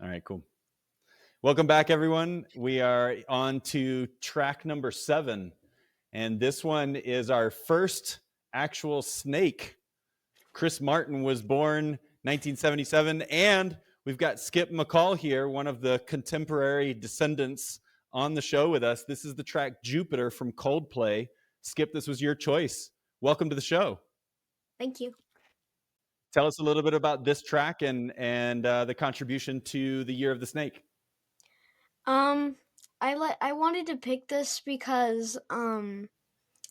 All right, cool. Welcome back, everyone. We are on to track number 7. And this one is our first actual snake. Chris Martin was born 1977. And we've got Skip McCall here, one of the contemporary descendants on the show with us. This is the track JUPiTER from Coldplay. Skip, this was your choice. Welcome to the show. Thank you. Tell us a little bit about this track and the contribution to the Year of the Snake. I wanted to pick this because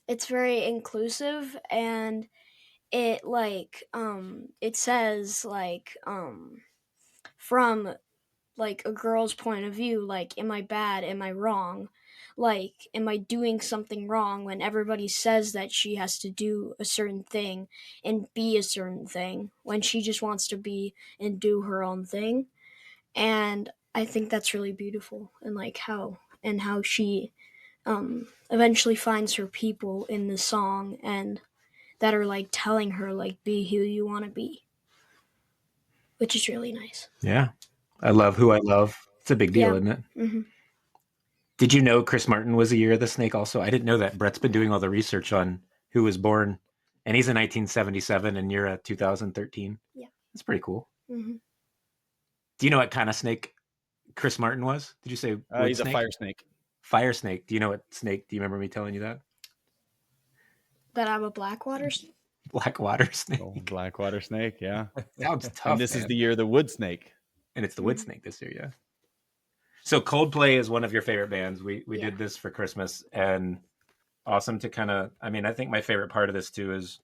it's very inclusive, and it it says from like a girl's point of view, like, am I bad? Am I wrong? Like, am I doing something wrong when everybody says that she has to do a certain thing and be a certain thing when she just wants to be and do her own thing? And I think that's really beautiful, and how she eventually finds her people in the song, and that are like telling her like, be who you want to be, which is really nice. Yeah, I love who I love. It's a big deal, isn't it? Mm-hmm. Did you know Chris Martin was a Year of the Snake also? I didn't know that. Brett's been doing all the research on who was born, and he's a 1977 and you're a 2013. Yeah. That's pretty cool. Mm-hmm. Do you know what kind of snake Chris Martin was? Did you say he's snake? A fire snake. Fire snake. Do you know what snake? Do you remember me telling you that? That I'm a blackwater snake? Blackwater snake. Oh, blackwater snake, yeah. Sounds tough. And this is the year of the wood snake. And it's the wood snake this year, yeah. So Coldplay is one of your favorite bands. We did this for Christmas, and awesome to kind of, I think my favorite part of this too is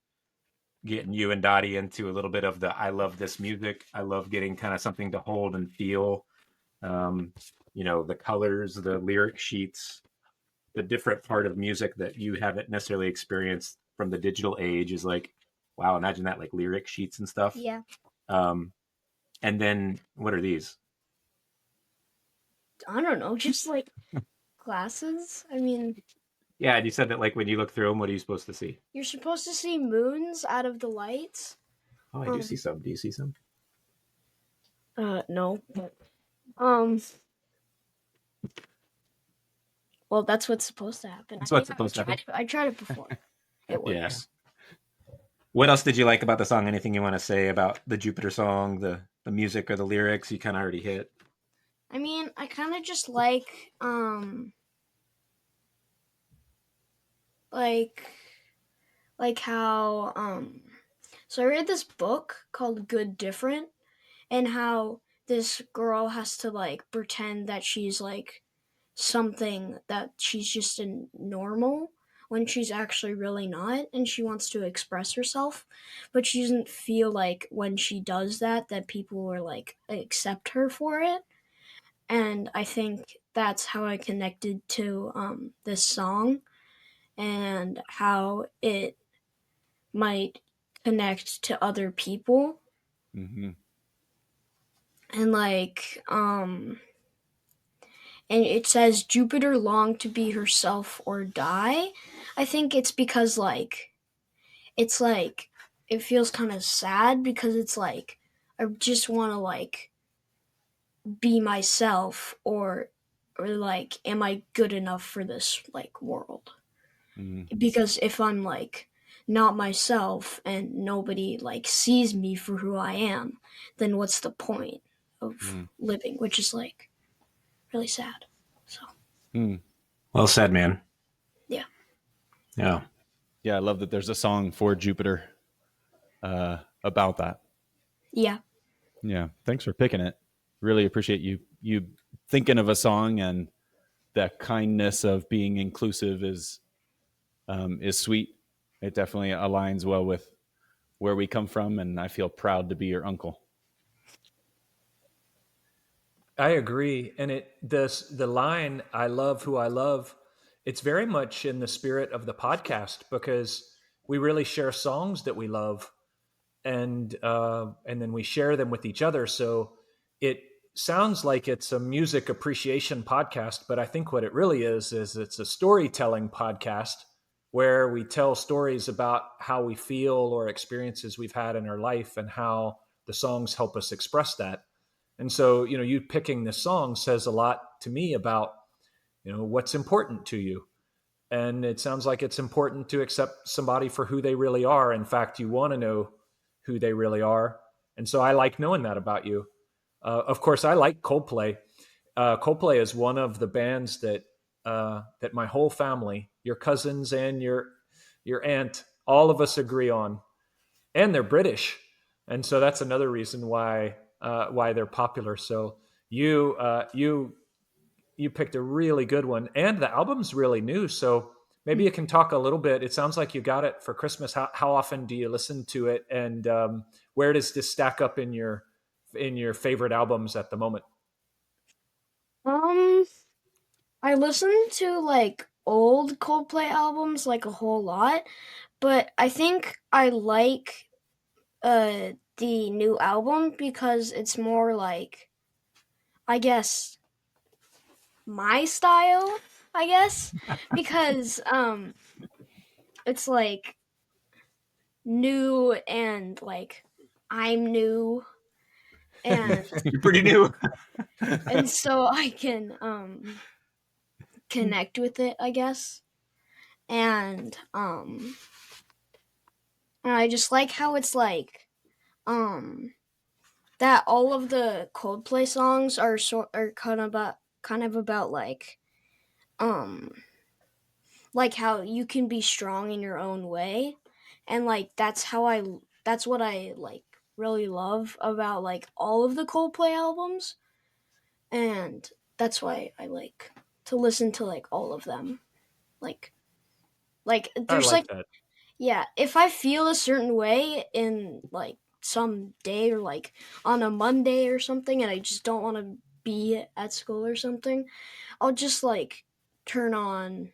getting you and Dottie into a little bit of the, I love this music. I love getting kind of something to hold and feel. The colors, the lyric sheets, the different part of music that you haven't necessarily experienced from the digital age is like, wow, imagine that, like lyric sheets and stuff. Yeah. And then what are these? I don't know, just like glasses. I mean, yeah, and you said that like when you look through them, what are you supposed to see? You're supposed to see moons out of the lights. Oh, I do see some. Do you see some? No. But, well, that's what's supposed to happen. That's what's supposed to happen. I tried it before. It works. Yes. What else did you like about the song? Anything you want to say about the JUPiTER song, the music or the lyrics? You kind of already hit. I mean, I kind of just like how so I read this book called Good Different, and how this girl has to like pretend that she's like something, that she's just a normal when she's actually really not, and she wants to express herself, but she doesn't feel like when she does that people will like accept her for it. And I think that's how I connected to this song, and how it might connect to other people. Mm-hmm. And and it says JUPiTER longed to be herself or die. I think it's because it's like it feels kind of sad, because it's like I just want to like be myself, or like, am I good enough for this like world? Mm-hmm. Because if I'm like not myself and nobody like sees me for who I am, then what's the point of living? Which is like really sad. So well said, man. Yeah. I love that there's a song for JUPiTER about that. Yeah Thanks for picking it. Really appreciate you thinking of a song, and the kindness of being inclusive is sweet. It definitely aligns well with where we come from, and I feel proud to be your uncle. I agree. And the line, I love who I love, it's very much in the spirit of the podcast, because we really share songs that we love, and then we share them with each other. So it sounds like it's a music appreciation podcast, but I think what it really is it's a storytelling podcast where we tell stories about how we feel or experiences we've had in our life, and how the songs help us express that. And so, you picking this song says a lot to me about, what's important to you. And it sounds like it's important to accept somebody for who they really are. In fact, you want to know who they really are. And so I like knowing that about you. Of course, I like Coldplay. Coldplay is one of the bands that my whole family, your cousins and your aunt, all of us agree on, and they're British, and so that's another reason why they're popular. So you picked a really good one, and the album's really new. So maybe you can talk a little bit. It sounds like you got it for Christmas. How often do you listen to it, and where does this stack up in your favorite albums at the moment? I listen to like old Coldplay albums like a whole lot, but I think I like the new album because it's more like, I guess, my style, I guess, because it's like new and like I'm new and You're pretty new. and so I can connect with it, I guess. And I just like how it's like that all of the Coldplay songs are kind of about um like how you can be strong in your own way, and like that's what I like really love about like all of the Coldplay albums, and that's why I like to listen to like all of them. Like I there's like like, that. yeah, if I feel a certain way in like some day or like on a Monday or something and I just don't want to be at school or something, I'll just like turn on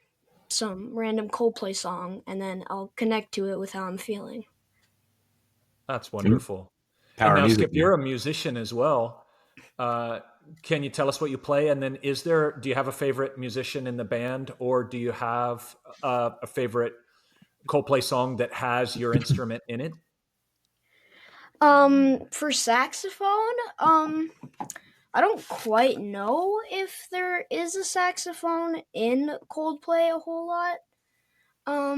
some random Coldplay song and then I'll connect to it with how I'm feeling. That's wonderful. And Power now, music, Skip, man. you're a musician as well. Can you tell us what you play? And then, do you have a favorite musician in the band, or do you have a favorite Coldplay song that has your instrument in it? For saxophone, I don't quite know if there is a saxophone in Coldplay a whole lot.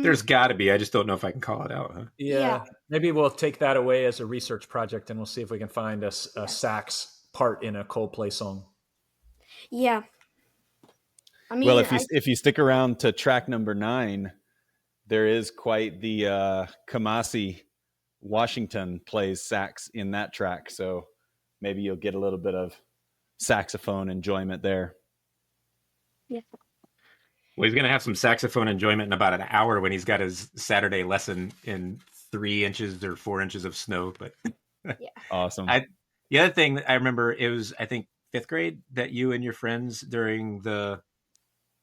There's got to be. I just don't know if I can call it out. Huh? Yeah. Yeah, maybe we'll take that away as a research project, and we'll see if we can find a sax part in a Coldplay song. Yeah. I mean, Well, if you stick around to track number 9, there is quite the Kamasi Washington plays sax in that track, so maybe you'll get a little bit of saxophone enjoyment there. yeah. Well, he's going to have some saxophone enjoyment in about an hour when he's got his Saturday lesson in 3 inches or 4 inches of snow. But Yeah. Awesome. The other thing that I remember, it was, I think, 5th grade that you and your friends during the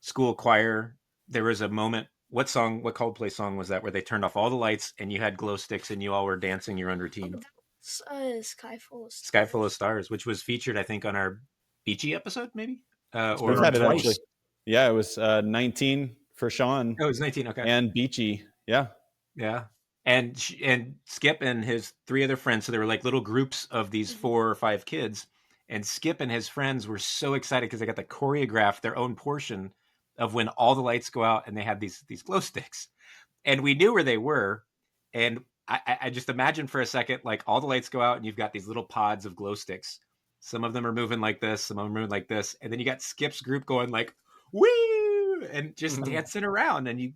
school choir, there was a moment. What Coldplay song was that where they turned off all the lights and you had glow sticks and you all were dancing your own routine? Sky Full of Stars. Sky Full of Stars, which was featured, I think, on our Beachy episode, maybe? We've had it twice. actually. Yeah, it was 19 for Sean. Oh, it was 19, okay. And Beachy, yeah. Yeah. And Skip and his 3 other friends, so there were like little groups of these 4 or 5 kids, and Skip and his friends were so excited because they got to choreograph their own portion of when all the lights go out and they had these glow sticks. And we knew where they were, and I just imagine for a second, like all the lights go out and you've got these little pods of glow sticks. Some of them are moving like this, some of them are moving like this, and then you got Skip's group going like, woo, and just dancing around, and you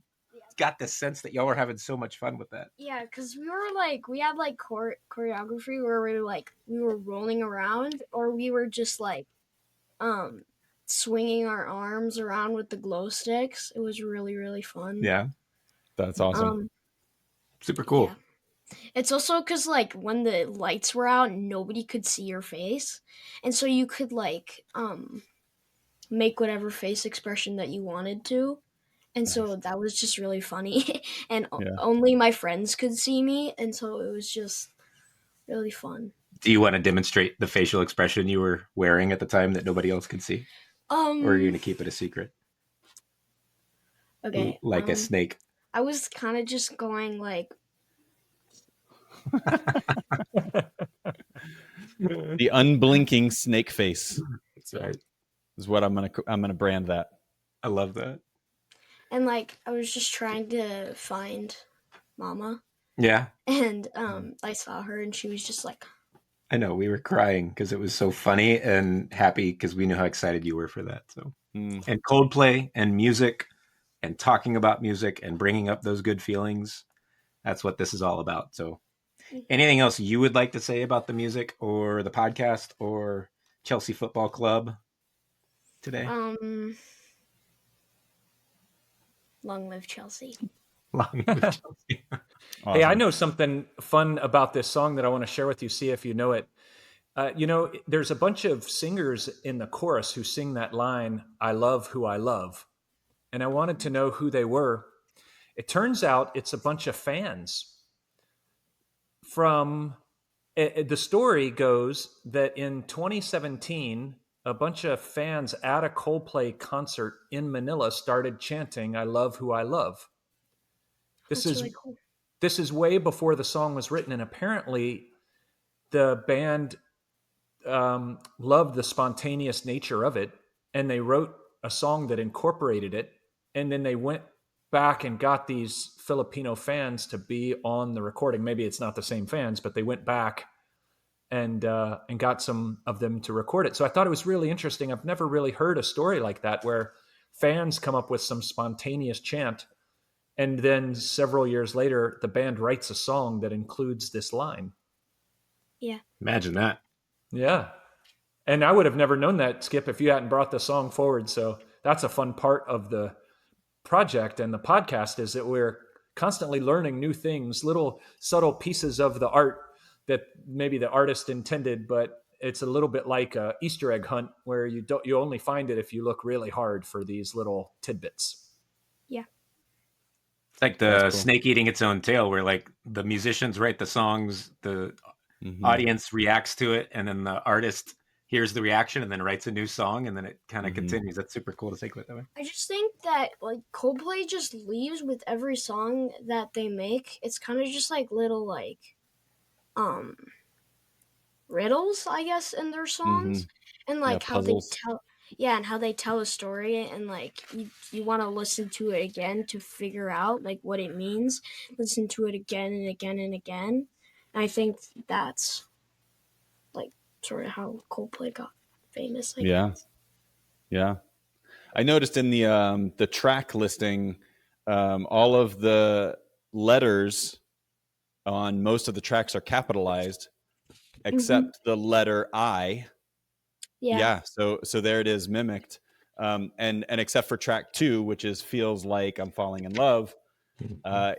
got the sense that y'all were having so much fun with that. Yeah, because we had like choreography where we were rolling around, or we were just like swinging our arms around with the glow sticks. It was really, really fun. Yeah, That's awesome. super cool. Yeah. It's also because like when the lights were out, nobody could see your face, and so you could like make whatever face expression that you wanted to. And so that was just really funny. And only my friends could see me. And so it was just really fun. Do you want to demonstrate the facial expression you were wearing at the time that nobody else could see? Or are you going to keep it a secret? Okay. Like a snake. I was kind of just going like... The unblinking snake face That's right. is what I'm gonna brand that. I love that. And like I was just trying to find Mama, Yeah, and I saw her, and she was just like, I know. We were crying because it was so funny and happy because we knew how excited you were for that. So, and Coldplay and music and talking about music and bringing up those good feelings. That's what this is all about. So, anything else you would like to say about the music or the podcast or Chelsea Football Club today? long live Chelsea. Long live Chelsea. Awesome. Hey, I know something fun about this song that I want to share with you, see if you know it. There's a bunch of singers in the chorus who sing that line, "I love who I love." And I wanted to know who they were. It turns out it's a bunch of fans from the story goes that in 2017, a bunch of fans at a Coldplay concert in Manila started chanting, "I love who I love." This That's is really cool. this is way before the song was written, and apparently the band loved the spontaneous nature of it, and they wrote a song that incorporated it, and then they went back and got these Filipino fans to be on the recording. Maybe it's not the same fans, but they went back and got some of them to record it. So I thought it was really interesting. I've never really heard a story like that where fans come up with some spontaneous chant, and then several years later, the band writes a song that includes this line. Yeah. Imagine that. Yeah. And I would have never known that, Skip, if you hadn't brought the song forward. So that's a fun part of the project and the podcast, is that we're constantly learning new things, little subtle pieces of the art that maybe the artist intended, but it's a little bit like a Easter egg hunt where you only find it if you look really hard for these little tidbits. Yeah. It's like the That's cool. snake eating its own tail, where like the musicians write the songs, the audience reacts to it, and then the artist hears the reaction and then writes a new song, and then it kind of continues. That's super cool to think of it that way. I just think that like Coldplay just leaves with every song that they make. It's kind of just like little like riddles, I guess, in their songs, and like how they puzzles. tell a story, and like you want to listen to it again to figure out like what it means. Listen to it again and again and again. And I think that's like sort of how Coldplay got famous. I guess. Yeah. I noticed in the track listing, all of the letters on most of the tracks are capitalized, except the letter I. Yeah. So there it is, mimicked. And except for track 2, which is "Feels Like I'm Falling in Love."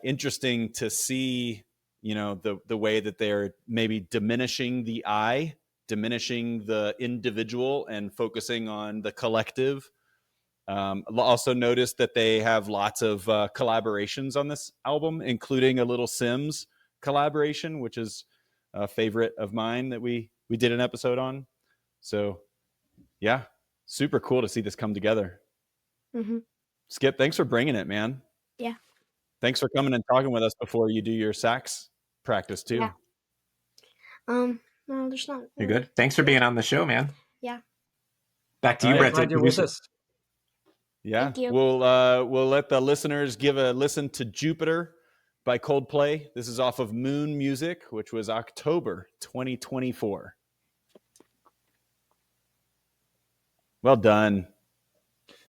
Interesting to see, the way that they're maybe diminishing the I, diminishing the individual, and focusing on the collective. Also noticed that they have lots of collaborations on this album, including a little Sims collaboration, which is a favorite of mine that we did an episode on. So yeah, super cool to see this come together. Skip, thanks for bringing it, man. Yeah. Thanks for coming and talking with us before you do your sax practice too. Yeah. No, there's not. You're good. Thanks for being on the show, man. Yeah. Back to you, All right. Brett. Glad you're with us. Yeah. Thank you. We'll let the listeners give a listen to "JUPiTER" by Coldplay. This is off of Moon Music, which was October 2024. Well done.